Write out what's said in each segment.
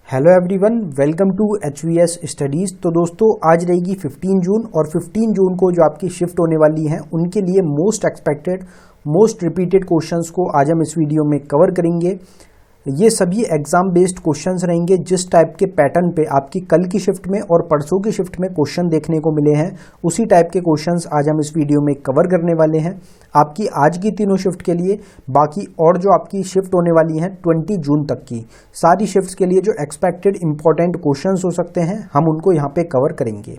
Hello everyone, welcome to HVS studies. तो दोस्तों आज रहेगी 15 जून और 15 जून को जो आपकी शिफ्ट होने वाली हैं उनके लिए most expected most repeated questions को आज हम इस वीडियो में कवर करेंगे। ये सभी एग्जाम बेस्ड क्वेश्चंस रहेंगे। जिस टाइप के पैटर्न पे आपकी कल की शिफ्ट में और परसों की शिफ्ट में क्वेश्चन देखने को मिले हैं उसी टाइप के क्वेश्चंस आज हम इस वीडियो में कवर करने वाले हैं आपकी आज की तीनों शिफ्ट के लिए। बाकी और जो आपकी शिफ्ट होने वाली हैं 20 जून तक की सारी शिफ्ट्स के लिए जो एक्सपेक्टेड इंपॉर्टेंट क्वेश्चंस हो सकते हैं हम उनको यहाँ पे कवर करेंगे।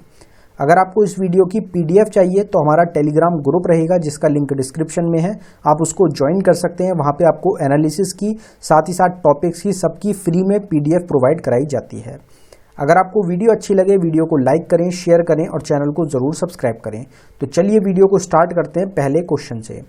अगर आपको इस वीडियो की PDF चाहिए तो हमारा टेलीग्राम ग्रुप रहेगा जिसका लिंक डिस्क्रिप्शन में है, आप उसको ज्वाइन कर सकते हैं। वहाँ पे आपको एनालिसिस की साथ ही साथ टॉपिक्स की सबकी फ्री में PDF प्रोवाइड कराई जाती है। अगर आपको वीडियो अच्छी लगे वीडियो को लाइक करें, शेयर करें और चैनल को ज़रूर सब्सक्राइब करें। तो चलिए वीडियो को स्टार्ट करते हैं पहले क्वेश्चन से।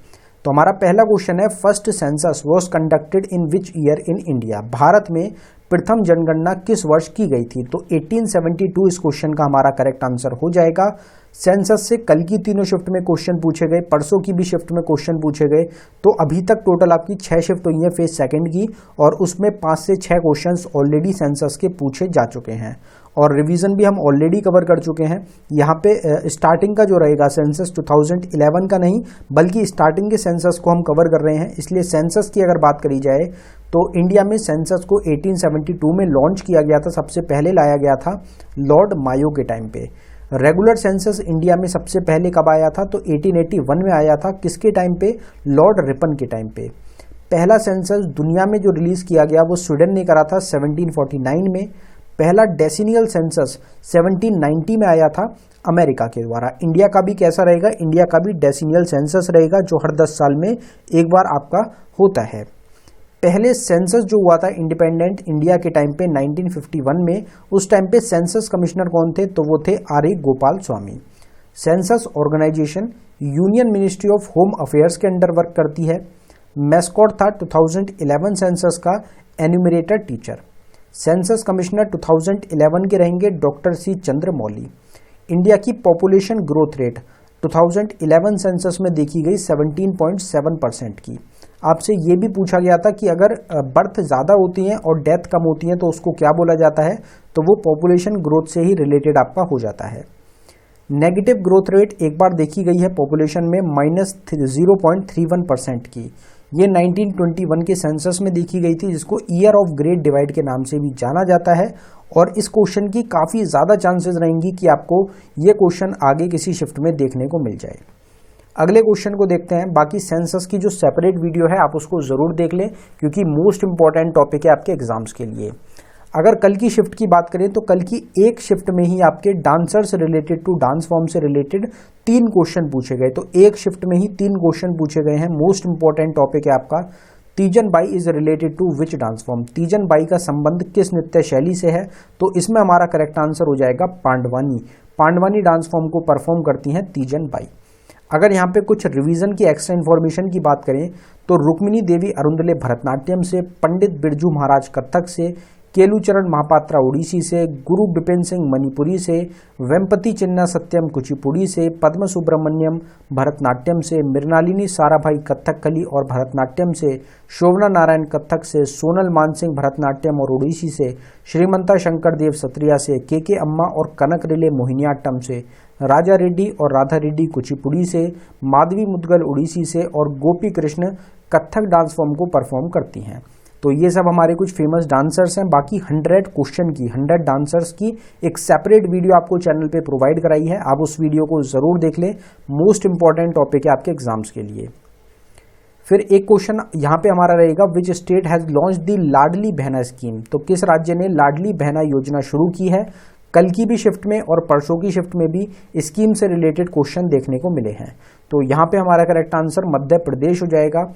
तो हमारा पहला क्वेश्चन है, first census was conducted in which year in India. Bharat में प्रथम जनगणना किस वर्ष की गई थी? तो 1872 इस क्वेश्चन का हमारा करेक्ट आंसर हो जाएगा। सेंसस से कल की तीनों शिफ्ट में क्वेश्चन पूछे गए, परसों की भी शिफ्ट में क्वेश्चन पूछे गए। तो अभी तक टोटल आपकी 6 शिफ्ट हुई है फेज सेकंड की और उसमें 5 से 6 क्वेश्चंस ऑलरेडी सेंसस के पूछे जा चुके हैं और रिवीजन भी हम ऑलरेडी कवर कर चुके हैं। यहाँ पे स्टार्टिंग का जो रहेगा सेंसस 2011 का नहीं बल्कि स्टार्टिंग के सेंसस को हम कवर कर रहे हैं। इसलिए सेंसस की अगर बात करी जाए तो इंडिया में सेंसस को 1872 में लॉन्च किया गया था, सबसे पहले लाया गया था लॉर्ड मायो के टाइम पे। रेगुलर सेंसस इंडिया में सबसे पहले कब आया था? तो 1881 में आया था। किसके टाइम पे? लॉर्ड रिपन के टाइम पे। पहला सेंसस दुनिया में जो रिलीज किया गया वो स्वीडन ने करा था 1749 में। पहला डेसिनियल सेंसस 1790 में आया था अमेरिका के द्वारा। इंडिया का भी कैसा रहेगा? इंडिया का भी डेसिनियल सेंसस रहेगा जो हर 10 साल में एक बार आपका होता है। पहले सेंसस जो हुआ था इंडिपेंडेंट इंडिया के टाइम पे 1951 में, उस टाइम पे सेंसस कमिश्नर कौन थे? तो वो थे RA Gopal Swami. Census organisation union ministry of home affairs के अंडर वर्क करती है। मैस्कॉट था 2011 सेंसस का एन्यूमरेटर टीचर। सेंसस कमिश्नर 2011 के रहेंगे डॉक्टर C चंद्रमौली। इंडिया की पॉपुलेशन ग्रोथ रेट 2011 सेंसस में देखी गई 17.7% की। आपसे ये भी पूछा गया था कि अगर बर्थ ज़्यादा होती हैं और डेथ कम होती हैं तो उसको क्या बोला जाता है? तो वो पॉपुलेशन ग्रोथ से ही रिलेटेड आपका हो जाता है। नेगेटिव ग्रोथ रेट एक बार देखी गई है पॉपुलेशन में -0.31% की। ये 1921 के सेंसस में देखी गई थी जिसको ईयर ऑफ ग्रेट डिवाइड के नाम से भी जाना जाता है। और इस क्वेश्चन की काफ़ी ज़्यादा चांसेस रहेंगी कि आपको ये क्वेश्चन आगे किसी शिफ्ट में देखने को मिल जाए। अगले क्वेश्चन को देखते हैं। बाकी सेंसस की जो सेपरेट वीडियो है आप उसको ज़रूर देख लें क्योंकि मोस्ट इंपॉर्टेंट टॉपिक है आपके एग्जाम्स के लिए। अगर कल की शिफ्ट की बात करें तो कल की एक शिफ्ट में ही आपके dancers related to dance form से रिलेटेड 3 क्वेश्चन पूछे गए। तो एक शिफ्ट में ही 3 क्वेश्चन पूछे गए हैं। मोस्ट इंपॉर्टेंट टॉपिक है आपका Teejan Bai is related to which dance form. Teejan Bai का संबंध किस नृत्य शैली से है? तो इसमें हमारा करेक्ट आंसर हो जाएगा पांडवानी। पांडवानी डांस फॉर्म को परफॉर्म करती हैं तीजन बाई। अगर यहाँ पे कुछ रिवीजन की एक्स्ट्रा इन्फॉर्मेशन की बात करें तो रुक्मिणी देवी अरुंदले भरतनाट्यम से, पंडित बिरजू महाराज कथक से, केलुचरण महापात्रा ओडिसी से, गुरु बिपिन सिंह मणिपुरी से, वेम्पति चिन्ना सत्यम कुचिपुड़ी से, पद्म सुब्रमण्यम भरतनाट्यम से, मृणालिनी साराभाई कथकली और भरतनाट्यम से, शोभना नारायण कथक से, सोनल मानसिंह भरतनाट्यम और ओडिसी से, श्रीमंता शंकर देव सत्रिया से, के अम्मा और कनक रिले मोहिनीअट्टम से, राजा रेड्डी और राधा रेड्डी कुचिपुड़ी से, माधवी मुदगल ओडिसी से और गोपी कृष्ण कथक डांस फॉर्म को परफॉर्म करती हैं। तो ये सब हमारे कुछ फेमस डांसर्स हैं। बाकी 100 क्वेश्चन की 100 डांसर्स की एक सेपरेट वीडियो आपको चैनल पे प्रोवाइड कराई है, आप उस वीडियो को ज़रूर देख लें। मोस्ट इंपॉर्टेंट टॉपिक है आपके एग्जाम्स के लिए। फिर एक क्वेश्चन यहाँ पे हमारा रहेगा, which state has launch the Ladli Behna scheme. तो किस राज्य ने लाडली बहना योजना शुरू की है? कल की भी शिफ्ट में और परसों की शिफ्ट में भी स्कीम से रिलेटेड क्वेश्चन देखने को मिले हैं। तो यहाँ पे हमारा करेक्ट आंसर मध्य प्रदेश हो जाएगा।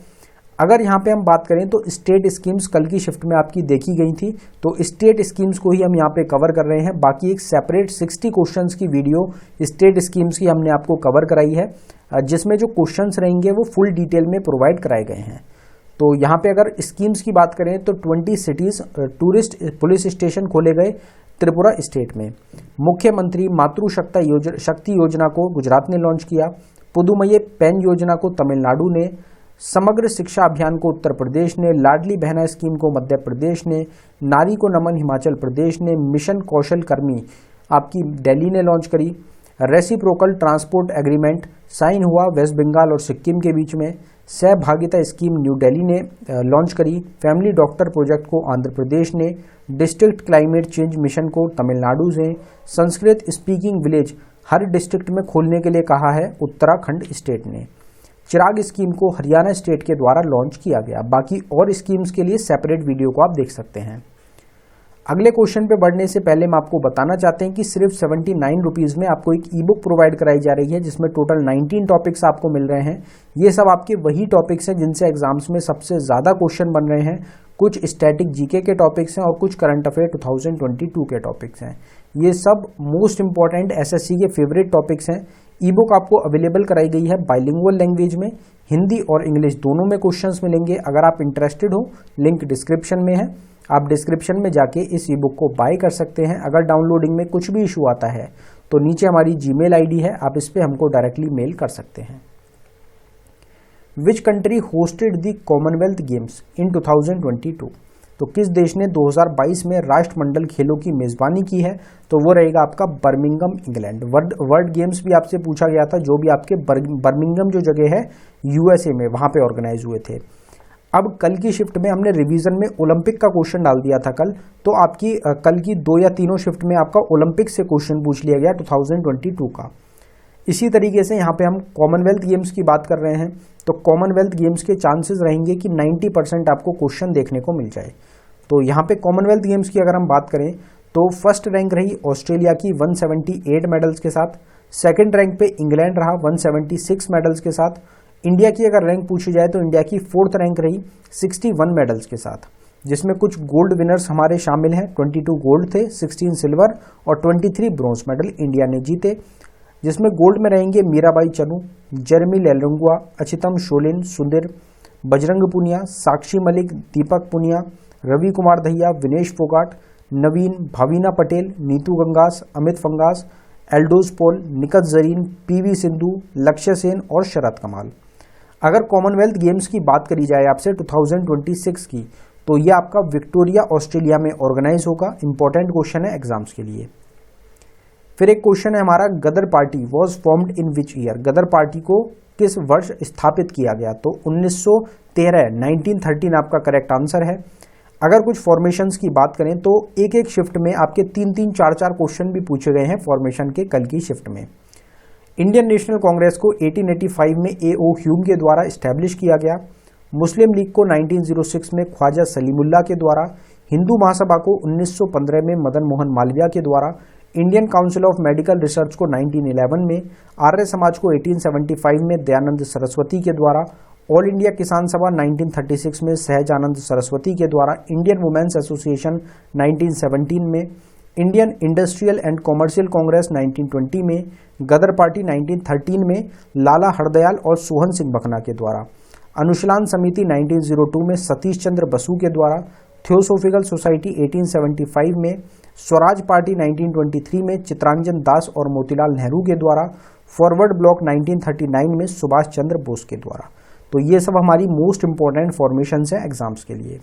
अगर यहाँ पे हम बात करें तो स्टेट स्कीम्स कल की शिफ्ट में आपकी देखी गई थी, तो स्टेट स्कीम्स को ही हम यहाँ पे कवर कर रहे हैं। बाकी एक सेपरेट 60 क्वेश्चंस की वीडियो स्टेट स्कीम्स की हमने आपको कवर कराई है जिसमें जो क्वेश्चंस रहेंगे वो फुल डिटेल में प्रोवाइड कराए गए हैं। तो यहाँ पे अगर स्कीम्स की बात करें तो 20 सिटीज टूरिस्ट पुलिस स्टेशन खोले गए त्रिपुरा स्टेट में। मुख्यमंत्री मातृशक्ति योजना को गुजरात ने लॉन्च किया। पुदुमई पेन योजना को तमिलनाडु ने, समग्र शिक्षा अभियान को उत्तर प्रदेश ने, लाडली बहना स्कीम को मध्य प्रदेश ने, नारी को नमन हिमाचल प्रदेश ने, मिशन कौशल कर्मी आपकी दिल्ली ने लॉन्च करी, रेसिप्रोकल ट्रांसपोर्ट एग्रीमेंट साइन हुआ वेस्ट बंगाल और सिक्किम के बीच में, सहभागिता स्कीम न्यू दिल्ली ने लॉन्च करी, फैमिली डॉक्टर प्रोजेक्ट को आंध्र प्रदेश ने, डिस्ट्रिक्ट क्लाइमेट चेंज मिशन को तमिलनाडु ने, संस्कृत स्पीकिंग विलेज हर डिस्ट्रिक्ट में खोलने के लिए कहा है उत्तराखंड स्टेट ने, चिराग स्कीम को हरियाणा स्टेट के द्वारा लॉन्च किया गया। बाकी और स्कीम्स के लिए सेपरेट वीडियो को आप देख सकते हैं। अगले क्वेश्चन पे बढ़ने से पहले हम आपको बताना चाहते हैं कि सिर्फ 79 रुपीज़ में आपको एक ई बुक प्रोवाइड कराई जा रही है जिसमें टोटल 19 टॉपिक्स आपको मिल रहे हैं। ये सब आपके वही टॉपिक्स हैं जिनसे एग्जाम्स में सबसे ज़्यादा क्वेश्चन बन रहे हैं। कुछ स्टैटिक जीके के टॉपिक्स हैं और कुछ करंट अफेयर 2022 के टॉपिक्स हैं। ये सब मोस्ट इंपॉर्टेंट एसएससी के फेवरेट टॉपिक्स हैं। ई बुक आपको अवेलेबल कराई गई है बाइलिंगुअल लैंग्वेज में, हिंदी और इंग्लिश दोनों में क्वेश्चंस मिलेंगे। अगर आप इंटरेस्टेड हो लिंक डिस्क्रिप्शन में है, आप डिस्क्रिप्शन में जाके इस ई बुक को बाय कर सकते हैं। अगर डाउनलोडिंग में कुछ भी इशू आता है तो नीचे हमारी जीमेल आईडी है, आप इस पे हमको डायरेक्टली मेल कर सकते हैं। Which country hosted the Commonwealth Games in 2022? तो किस देश ने 2022 में राष्ट्रमंडल खेलों की मेजबानी की है? तो वो रहेगा आपका बर्मिंघम इंग्लैंड। वर्ल्ड गेम्स भी आपसे पूछा गया था जो भी आपके बर्मिंघम जो जगह है यूएसए में, वहां पे ऑर्गेनाइज हुए थे। अब कल की शिफ्ट में हमने रिवीजन में ओलंपिक का क्वेश्चन डाल दिया था कल, तो आपकी कल की 2 या 3 शिफ्ट में आपका ओलंपिक से क्वेश्चन पूछ लिया गया 2022 का। इसी तरीके से यहाँ पे हम कॉमनवेल्थ गेम्स की बात कर रहे हैं, तो कॉमनवेल्थ गेम्स के चांसेस रहेंगे कि 90% आपको क्वेश्चन देखने को मिल जाए। तो यहाँ पे कॉमनवेल्थ गेम्स की अगर हम बात करें तो फर्स्ट रैंक रही ऑस्ट्रेलिया की 178 मेडल्स के साथ, सेकंड रैंक पे इंग्लैंड रहा 176 मेडल्स के साथ। इंडिया की अगर रैंक पूछी जाए तो इंडिया की 4th रैंक रही 61 मेडल्स के साथ, जिसमें कुछ गोल्ड विनर्स हमारे शामिल हैं। 22 गोल्ड थे, 16 सिल्वर और 23 ब्रॉन्ज मेडल इंडिया ने जीते, जिसमें गोल्ड में रहेंगे मीराबाई चनू, जेरेमी लेलुंगवा, अचितम शोलिन, सुंदर, बजरंग पुनिया, साक्षी मलिक, दीपक पुनिया, रवि कुमार दहिया, विनेश फोगाट, नवीन, भावीना पटेल, नीतू गंगास, अमित फंगास, एल्डोज पॉल, निकत जरीन, पीवी सिंधु, लक्ष्य सेन और शरद कमाल। अगर कॉमनवेल्थ गेम्स की बात करी जाए आपसे 2026 की, तो ये आपका विक्टोरिया ऑस्ट्रेलिया में ऑर्गेनाइज होगा। इंपॉर्टेंट क्वेश्चन है एग्जाम्स के लिए। फिर एक क्वेश्चन है हमारा, Ghadar party was formed in which year? Ghadar party को किस वर्ष स्थापित किया गया? तो 1913, 1913 आपका करेक्ट आंसर है। अगर कुछ फॉर्मेशंस की बात करें तो एक एक शिफ्ट में आपके 3-3, 4-4 क्वेश्चन भी पूछे गए हैं फॉर्मेशन के कल की शिफ्ट में। इंडियन नेशनल कांग्रेस को 1885 में A.O. ह्यूम के द्वारा इस्टेब्लिश किया गया। मुस्लिम लीग को 1906 में ख्वाजा सलीमुल्लाह के द्वारा, हिंदू महासभा को 1915 में मदन मोहन मालवीय के द्वारा, Indian council of medical research को 1911 में, आर्य समाज को 1875 में दयानंद सरस्वती के द्वारा, ऑल इंडिया किसान सभा 1936 में सहजानंद सरस्वती के द्वारा, इंडियन वुमेन्स एसोसिएशन 1917 में, Indian industrial and commercial Congress 1920 में, गदर पार्टी 1913 में लाला हरदयाल और सोहन सिंह बखना के द्वारा, अनुशीलन समिति 1902 में सतीश चंद्र बसु के द्वारा, थियोसोफिकल सोसाइटी 1875 में, स्वराज पार्टी 1923 में चित्रांजन दास और मोतीलाल नेहरू के द्वारा, फॉरवर्ड ब्लॉक 1939 में सुभाष चंद्र बोस के द्वारा। तो ये सब हमारी मोस्ट इंपॉर्टेंट फॉर्मेशंस हैं एग्जाम्स के लिए।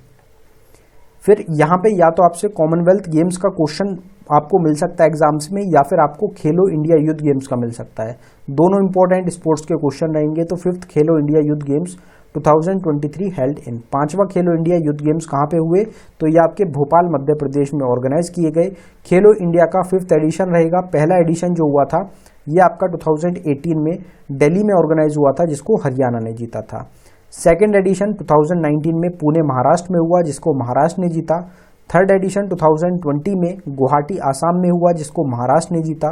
फिर यहाँ पे या तो आपसे कॉमनवेल्थ गेम्स का क्वेश्चन आपको मिल सकता है एग्जाम्स में, या फिर आपको खेलो इंडिया यूथ गेम्स का मिल सकता है। दोनों इंपॉर्टेंट स्पोर्ट्स के क्वेश्चन रहेंगे। तो 5th Khelo India youth games 2023 held in, 5वां खेलो इंडिया यूथ गेम्स कहाँ पे हुए? तो ये आपके भोपाल मध्य प्रदेश में ऑर्गेनाइज किए गए। खेलो इंडिया का 5th एडिशन रहेगा। पहला एडिशन जो हुआ था ये आपका 2018 में दिल्ली में ऑर्गेनाइज हुआ था, जिसको हरियाणा ने जीता था। सेकेंड एडिशन 2019 में पुणे महाराष्ट्र में हुआ, जिसको महाराष्ट्र ने जीता। थर्ड एडिशन 2020 में गुवाहाटी आसाम में हुआ, जिसको महाराष्ट्र ने जीता।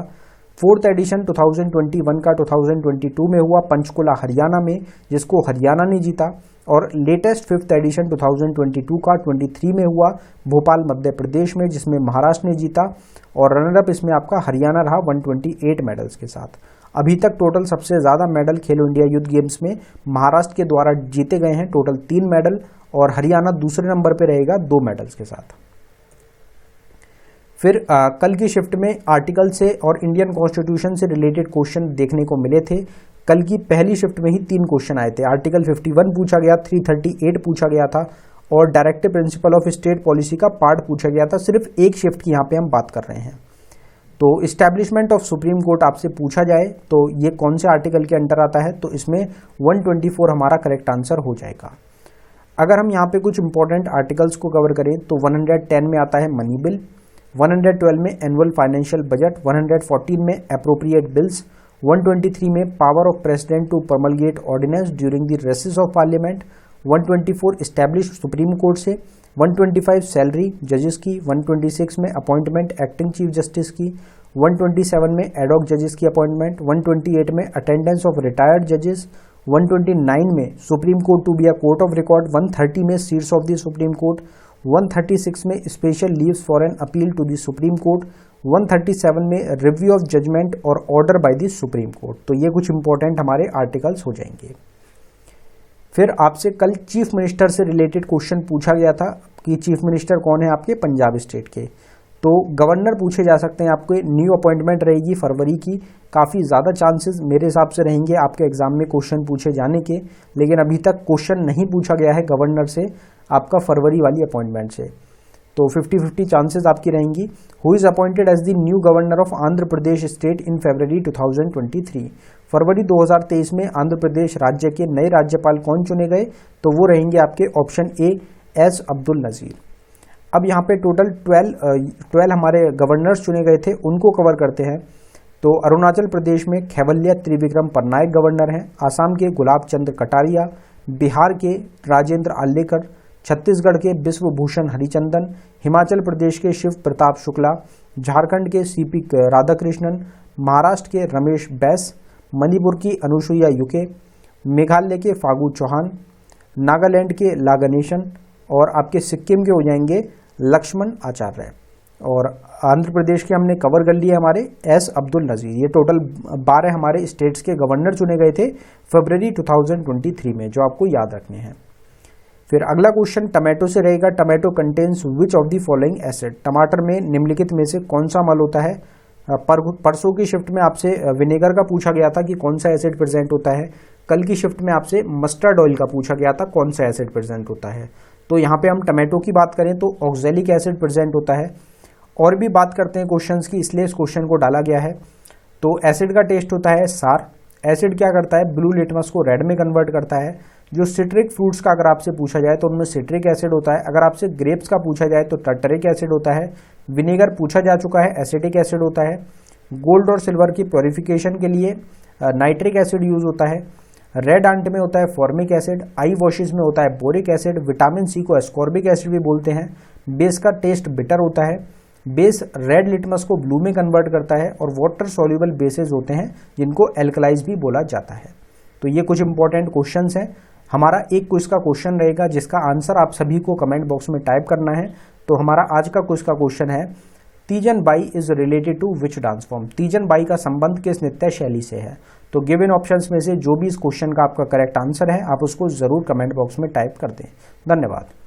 फोर्थ एडिशन 2021 का 2022 में हुआ पंचकुला हरियाणा में, जिसको हरियाणा ने जीता। और लेटेस्ट 5th एडिशन 2022 का 23 में हुआ भोपाल मध्य प्रदेश में, जिसमें महाराष्ट्र ने जीता। और रनरअप इसमें आपका हरियाणा रहा 128 मेडल्स के साथ। अभी तक टोटल सबसे ज़्यादा मेडल खेलो इंडिया यूथ गेम्स में महाराष्ट्र के द्वारा जीते गए हैं, टोटल 3 मेडल, और हरियाणा दूसरे नंबर पर रहेगा 2 मेडल्स के साथ। फिर कल की शिफ्ट में आर्टिकल से और इंडियन कॉन्स्टिट्यूशन से रिलेटेड क्वेश्चन देखने को मिले थे। कल की पहली शिफ्ट में ही 3 क्वेश्चन आए थे। आर्टिकल 51 पूछा गया, 338 पूछा गया था और directive principle of state policy का पार्ट पूछा गया था। सिर्फ एक शिफ्ट की यहाँ पे हम बात कर रहे हैं। तो इस्टेब्लिशमेंट ऑफ सुप्रीम कोर्ट आपसे पूछा जाए तो ये कौन से आर्टिकल के अंडर आता है, तो इसमें 124 हमारा करेक्ट आंसर हो जाएगा। अगर हम यहाँ पे कुछ इंपॉर्टेंट आर्टिकल्स को कवर करें तो 110 में आता है मनी बिल, 112 में एनुअल फाइनेंशियल बजट, 114 में अप्रोप्रिएट बिल्स, 123 में power of president to promulgate ordinance during the recess of Parliament, 124 establish Supreme Court से, 125 सैलरी जजेस की, 126 में अपॉइंटमेंट एक्टिंग चीफ जस्टिस की, 127 में एडॉक जजेस की अपॉइंटमेंट, 128 में अटेंडेंस ऑफ रिटायर्ड जजेस, 129 में supreme court to be a court of record, 130 में seats of the supreme court, 136 में special leaves for an appeal to the supreme court, 137 में रिव्यू ऑफ जजमेंट और order by the supreme court. तो ये कुछ important हमारे articles हो जाएंगे। फिर आपसे कल चीफ मिनिस्टर से रिलेटेड क्वेश्चन पूछा गया था कि चीफ मिनिस्टर कौन है आपके पंजाब स्टेट के। तो गवर्नर पूछे जा सकते हैं आपको। न्यू अपॉइंटमेंट रहेगी फरवरी की, काफ़ी ज़्यादा चांसेस मेरे हिसाब से रहेंगे आपके एग्जाम में क्वेश्चन पूछे जाने के, लेकिन अभी तक क्वेश्चन नहीं पूछा गया है गवर्नर से आपका फरवरी वाली अपॉइंटमेंट से। तो 50-50 चांसेस आपकी रहेंगी। Who is appointed as the new governor of Andhra Pradesh state in February 2023। फरवरी 2023 में आंध्र प्रदेश राज्य के नए राज्यपाल कौन चुने गए, तो वो रहेंगे आपके option A S Abdul Nazeer. अब यहाँ पे टोटल 12 हमारे गवर्नर्स चुने गए थे, उनको कवर करते हैं। तो अरुणाचल प्रदेश में खैवल्या त्रिविक्रम पटनायक गवर्नर हैं, आसाम के गुलाब चंद्र कटारिया, बिहार के राजेंद्र आलेकर, छत्तीसगढ़ के बिश्वभूषण हरिचंदन, हिमाचल प्रदेश के शिव प्रताप शुक्ला, झारखंड के सीपी राधाकृष्णन, महाराष्ट्र के रमेश बैस, मणिपुर की अनुसुईया यूके, मेघालय के फागू चौहान, नागालैंड के ला गणेशन और आपके सिक्किम के हो जाएंगे लक्ष्मण आचार्य। और आंध्र प्रदेश के हमने कवर कर लिए हमारे एस अब्दुल नज़ीर। ये टोटल 12 हमारे स्टेट्स के गवर्नर चुने गए थे फरवरी 2023 में, जो आपको याद रखने हैं। फिर अगला क्वेश्चन टमाटो से रहेगा। Tomato contains which of the following acid. टमाटर में निम्नलिखित में से कौन सा अम्ल होता है। परसों की शिफ्ट में आपसे विनेगर का पूछा गया था कि कौन सा एसिड प्रेजेंट होता है। कल की शिफ्ट में आपसे मस्टर्ड ऑयल का पूछा गया था कौन सा एसिड प्रेजेंट होता है। तो यहाँ पे हम टमाटो की बात करें तो ऑक्जेलिक एसिड प्रेजेंट होता है। और भी बात करते हैं क्वेश्चंस की, इसलिए इस क्वेश्चन को डाला गया है। तो एसिड का टेस्ट होता है सार। एसिड क्या करता है, ब्लू लिटमस को रेड में कन्वर्ट करता है। जो सिट्रिक फ्रूट्स का अगर आपसे पूछा जाए तो उनमें सिट्रिक एसिड होता है। अगर आपसे ग्रेप्स का पूछा जाए तो टर्टरिक एसिड होता है। विनेगर पूछा जा चुका है, एसिटिक एसिड होता है। गोल्ड और सिल्वर की प्योरिफिकेशन के लिए नाइट्रिक एसिड यूज होता है। रेड आंट में होता है फॉर्मिक एसिड। आई वॉशेस में होता है बोरिक एसिड। विटामिन सी को एस्कॉर्बिक एसिड भी बोलते हैं। बेस का टेस्ट बिटर होता है। बेस रेड लिटमस को ब्लू में कन्वर्ट करता है। और वाटर सॉल्युबल बेसेस होते हैं जिनको एल्कलाइज भी बोला जाता है। तो ये कुछ इंपॉर्टेंट क्वेश्चंस हैं। हमारा एक क्विज का क्वेश्चन रहेगा जिसका आंसर आप सभी को कमेंट बॉक्स में टाइप करना है। तो हमारा आज का क्विज का क्वेश्चन है, Teejan Bai is related to which dance form. Teejan Bai का संबंध किस नृत्य शैली से है। तो गिवन ऑप्शंस में से जो भी इस क्वेश्चन का आपका करेक्ट आंसर है आप उसको जरूर कमेंट बॉक्स में टाइप कर दें। धन्यवाद।